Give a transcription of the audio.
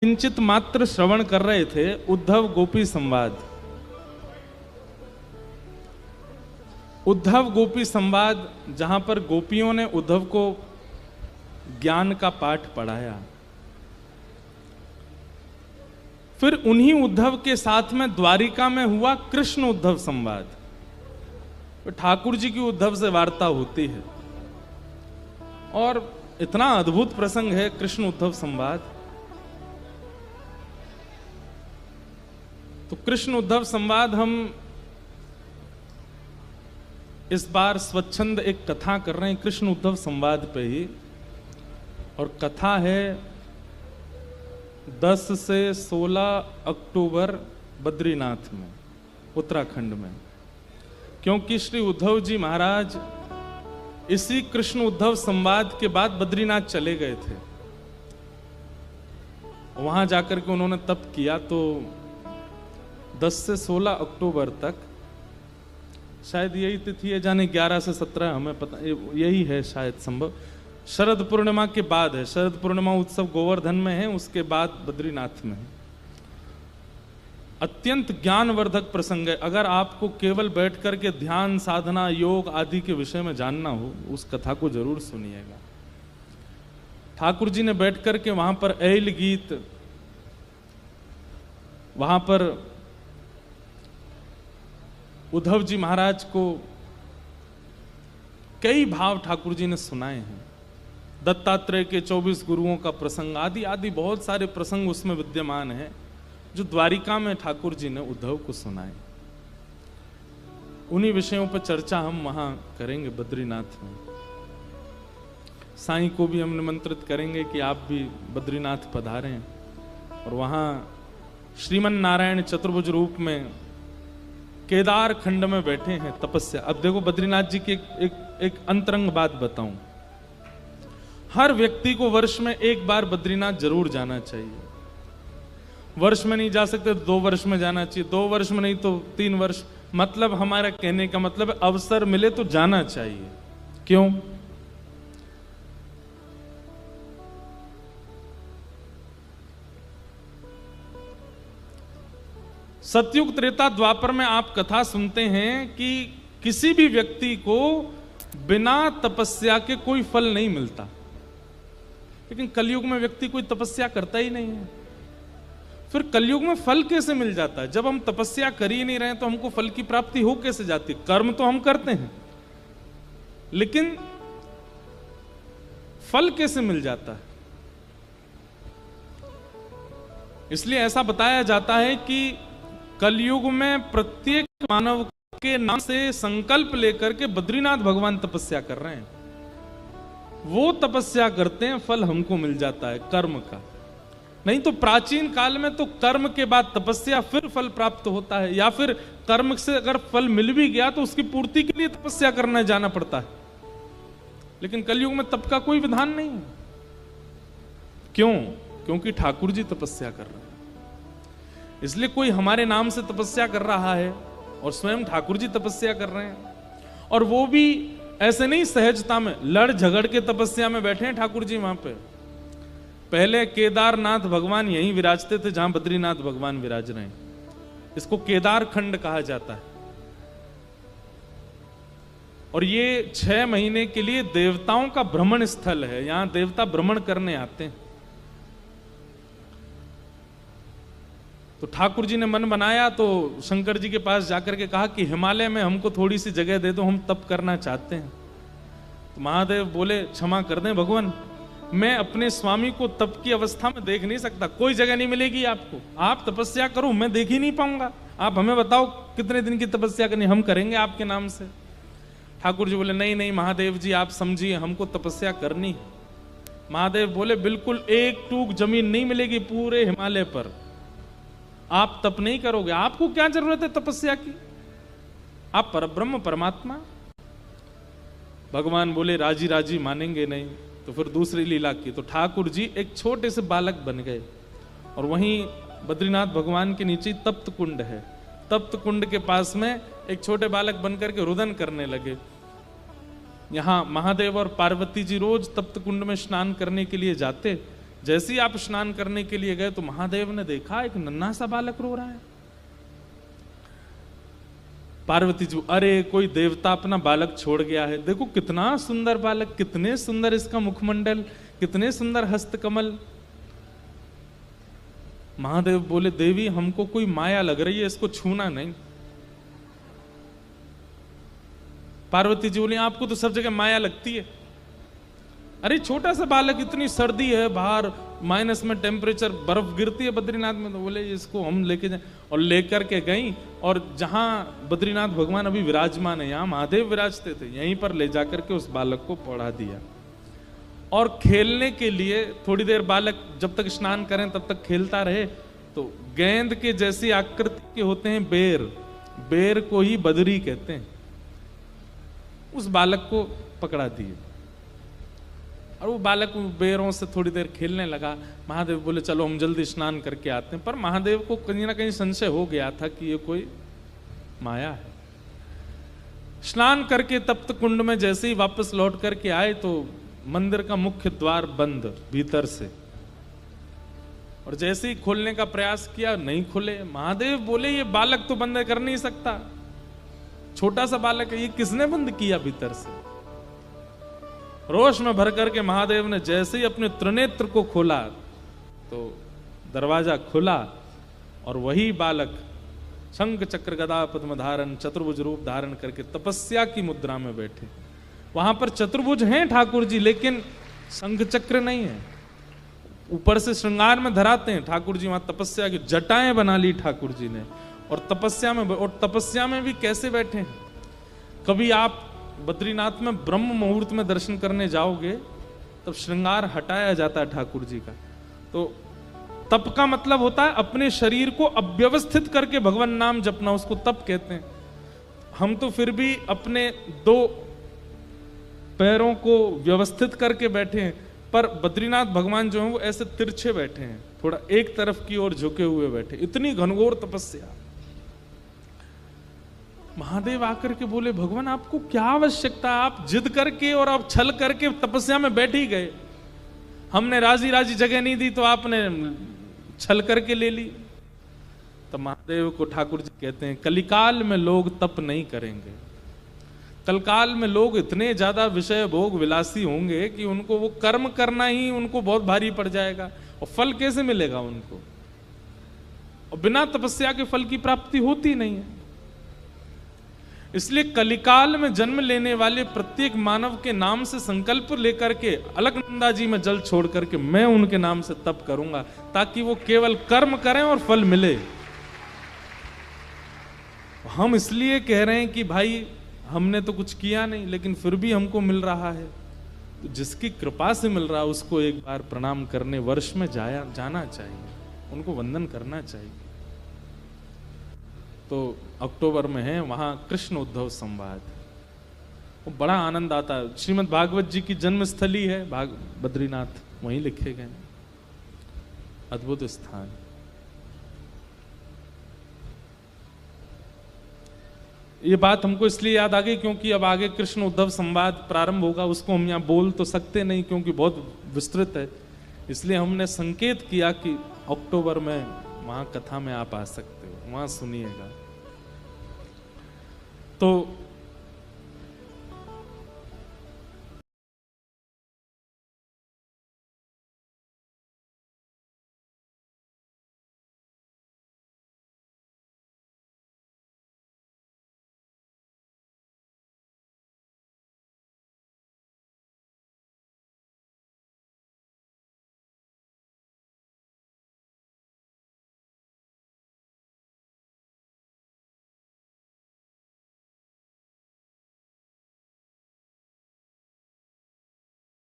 किंचित मात्र श्रवण कर रहे थे उद्धव गोपी संवाद। उद्धव गोपी संवाद, जहां पर गोपियों ने उद्धव को ज्ञान का पाठ पढ़ाया। फिर उन्हीं उद्धव के साथ में द्वारिका में हुआ कृष्ण उद्धव संवाद। तो ठाकुर जी की उद्धव से वार्ता होती है और इतना अद्भुत प्रसंग है कृष्ण उद्धव संवाद। तो कृष्ण उद्धव संवाद हम इस बार स्वच्छंद एक कथा कर रहे हैं कृष्ण उद्धव संवाद पे ही, और कथा है 10 से 16 अक्टूबर बद्रीनाथ में, उत्तराखंड में। क्योंकि श्री उद्धव जी महाराज इसी कृष्ण उद्धव संवाद के बाद बद्रीनाथ चले गए थे। वहां जाकर के उन्होंने तप किया। तो 10 से 16 अक्टूबर तक, शायद यही तिथि है, जाने 11 से 17, हमें पता यही है शायद संभव। शरद पूर्णिमा के बाद है। शरद पूर्णिमा उत्सव गोवर्धन में है, उसके बाद बद्रीनाथ में है। अत्यंत ज्ञानवर्धक प्रसंग है। अगर आपको केवल बैठ करके ध्यान साधना योग आदि के विषय में जानना हो, उस कथा को जरूर सुनिएगा। ठाकुर जी ने बैठ करके वहां पर ऐल गीत, वहां पर उद्धव जी महाराज को कई भाव ठाकुर जी ने सुनाए हैं। दत्तात्रेय के 24 गुरुओं का प्रसंग आदि आदि बहुत सारे प्रसंग उसमें विद्यमान हैं, जो द्वारिका में ठाकुर जी ने उद्धव को सुनाए। उन्हीं विषयों पर चर्चा हम वहां करेंगे बद्रीनाथ में। साईं को भी हम निमंत्रित करेंगे कि आप भी बद्रीनाथ पधारें और वहां श्रीमन नारायण चतुर्भुज रूप में केदार खंड में बैठे हैं तपस्या। अब देखो बद्रीनाथ जी की एक अंतरंग बात बताऊं। हर व्यक्ति को वर्ष में एक बार बद्रीनाथ जरूर जाना चाहिए। वर्ष में नहीं जा सकते तो 2 वर्ष में जाना चाहिए, 2 वर्ष में नहीं तो 3 वर्ष। मतलब हमारा कहने का मतलब है अवसर मिले तो जाना चाहिए। क्यों? सतयुग त्रेता द्वापर में आप कथा सुनते हैं कि किसी भी व्यक्ति को बिना तपस्या के कोई फल नहीं मिलता। लेकिन कलयुग में व्यक्ति कोई तपस्या करता ही नहीं है। फिर कलयुग में फल कैसे मिल जाता है? जब हम तपस्या कर ही नहीं रहे तो हमको फल की प्राप्ति हो कैसे जाती? कर्म तो हम करते हैं, लेकिन फल कैसे मिल जाता है? इसलिए ऐसा बताया जाता है कि कलयुग में प्रत्येक मानव के नाम से संकल्प लेकर के बद्रीनाथ भगवान तपस्या कर रहे हैं। वो तपस्या करते हैं, फल हमको मिल जाता है कर्म का। नहीं तो प्राचीन काल में तो कर्म के बाद तपस्या, फिर फल प्राप्त होता है, या फिर कर्म से अगर फल मिल भी गया तो उसकी पूर्ति के लिए तपस्या करने जाना पड़ता है। लेकिन कलयुग में तप का कोई विधान नहीं है। क्यों? क्योंकि ठाकुर जी तपस्या कर रहे हैं। इसलिए कोई हमारे नाम से तपस्या कर रहा है और स्वयं ठाकुर जी तपस्या कर रहे हैं, और वो भी ऐसे नहीं सहजता में, लड़ झगड़ के तपस्या में बैठे हैं ठाकुर जी वहां पे। पहले केदारनाथ भगवान यहीं विराजते थे जहां बद्रीनाथ भगवान विराज रहे हैं। इसको केदार खंड कहा जाता है। और ये 6 महीने के लिए देवताओं का भ्रमण स्थल है। यहां देवता भ्रमण करने आते हैं। तो ठाकुर जी ने मन बनाया तो शंकर जी के पास जाकर के कहा कि हिमालय में हमको थोड़ी सी जगह दे दो, हम तप करना चाहते हैं। तो महादेव बोले क्षमा कर दें भगवान, मैं अपने स्वामी को तप की अवस्था में देख नहीं सकता। कोई जगह नहीं मिलेगी आपको, आप तपस्या करो, मैं देख ही नहीं पाऊंगा। आप हमें बताओ कितने दिन की तपस्या करनी, हम करेंगे आपके नाम से। ठाकुर जी बोले नहीं नहीं महादेव जी, आप समझिए, हमको तपस्या करनी है। महादेव बोले बिल्कुल एक टूक जमीन नहीं मिलेगी पूरे हिमालय पर, आप तप नहीं करोगे। आपको क्या जरूरत है तपस्या की? आप परब्रह्म परमात्मा। भगवान बोले राजी राजी मानेंगे नहीं। तो फिर दूसरी लीला की। तो ठाकुर जी एक छोटे से बालक बन गए, और वहीं बद्रीनाथ भगवान के नीचे तप्त कुंड है। तप्त कुंड के पास में एक छोटे बालक बनकर के रुदन करने लगे। यहाँ महादेव और पार्वती जी रोज तप्त कुंड में स्नान करने के लिए जाते, जैसे ही आप स्नान करने के लिए गए तो महादेव ने देखा एक नन्हा सा बालक रो रहा है। पार्वती जी, अरे कोई देवता अपना बालक छोड़ गया है, देखो कितना सुंदर बालक, कितने सुंदर इसका मुखमंडल, कितने सुंदर हस्तकमल। महादेव बोले, देवी हमको कोई माया लग रही है, इसको छूना नहीं। पार्वती जी बोली, आपको तो सब जगह माया लगती है। अरे छोटा सा बालक, इतनी सर्दी है बाहर, माइनस में टेम्परेचर, बर्फ गिरती है बद्रीनाथ में, तो बोले इसको हम लेके जाए। और लेकर के गई, और जहां बद्रीनाथ भगवान अभी विराजमान है, यहाँ महादेव विराजते थे, यहीं पर ले जाकर के उस बालक को पढ़ा दिया। और खेलने के लिए थोड़ी देर बालक जब तक स्नान करें तब तक खेलता रहे, तो गेंद के जैसी आकृति के होते हैं बेर, बेर को ही बदरी कहते हैं, उस बालक को पकड़ा दिए। और वो बालक बेरों से थोड़ी देर खेलने लगा। महादेव बोले चलो हम जल्दी स्नान करके आते हैं, पर महादेव को कहीं ना कहीं संशय हो गया था कि ये कोई माया है। स्नान करके तप्त कुंड में जैसे ही वापस लौट करके आए तो मंदिर का मुख्य द्वार बंद भीतर से, और जैसे ही खोलने का प्रयास किया नहीं खुले। महादेव बोले ये बालक तो बंद कर नहीं सकता, छोटा सा बालक है, ये किसने बंद किया भीतर से। रोष में भर करके महादेव ने जैसे ही अपने त्रिनेत्र को खोला तो दरवाजा खुला, और वही बालक शंख चक्र गदा पद्म धारण चतुर्भुज रूप धारण करके तपस्या की मुद्रा में बैठे। वहां पर चतुर्भुज हैं ठाकुर जी, लेकिन शंख चक्र नहीं है। ऊपर से श्रृंगार में धराते हैं ठाकुर जी, वहां तपस्या की जटाएं बना ली ठाकुर जी ने, और तपस्या में भी कैसे बैठे हैं। कभी आप बद्रीनाथ में ब्रह्म मुहूर्त में दर्शन करने जाओगे तब श्रृंगार हटाया जाता है ठाकुर जी का। तो तप का मतलब होता है अपने शरीर को अव्यवस्थित करके भगवान नाम जपना, उसको तप कहते हैं। हम तो फिर भी अपने दो पैरों को व्यवस्थित करके बैठे हैं, पर बद्रीनाथ भगवान जो है वो ऐसे तिरछे बैठे हैं, थोड़ा एक तरफ की ओर झुके हुए बैठे, इतनी घनघोर तपस्या। महादेव आकर के बोले, भगवान आपको क्या आवश्यकता, आप जिद करके और आप छल करके तपस्या में बैठ ही गए, हमने राजी राजी जगह नहीं दी तो आपने छल करके ले ली। तो महादेव को ठाकुर जी कहते हैं, कलिकाल में लोग तप नहीं करेंगे, कलकाल में लोग इतने ज्यादा विषय भोग विलासी होंगे कि उनको वो कर्म करना ही उनको बहुत भारी पड़ जाएगा, और फल कैसे मिलेगा उनको, और बिना तपस्या के फल की प्राप्ति होती नहीं है। इसलिए कलिकाल में जन्म लेने वाले प्रत्येक मानव के नाम से संकल्प लेकर के अलकनंदा जी में जल छोड़ करके मैं उनके नाम से तप करूंगा, ताकि वो केवल कर्म करें और फल मिले। हम इसलिए कह रहे हैं कि भाई हमने तो कुछ किया नहीं लेकिन फिर भी हमको मिल रहा है, तो जिसकी कृपा से मिल रहा है उसको एक बार प्रणाम करने वर्ष में जाना चाहिए, उनको वंदन करना चाहिए। तो अक्टूबर में है वहां कृष्ण उद्धव संवाद, वो बड़ा आनंद आता है। श्रीमद् भागवत जी की जन्मस्थली है बद्रीनाथ, वहीं लिखे गए, अद्भुत स्थान। ये बात हमको इसलिए याद आ गई क्योंकि अब आगे कृष्ण उद्धव संवाद प्रारंभ होगा, उसको हम यहाँ बोल तो सकते नहीं क्योंकि बहुत विस्तृत है, इसलिए हमने संकेत किया कि अक्टूबर में वहां कथा में आप आ सकते हो, वहां सुनिएगा। तो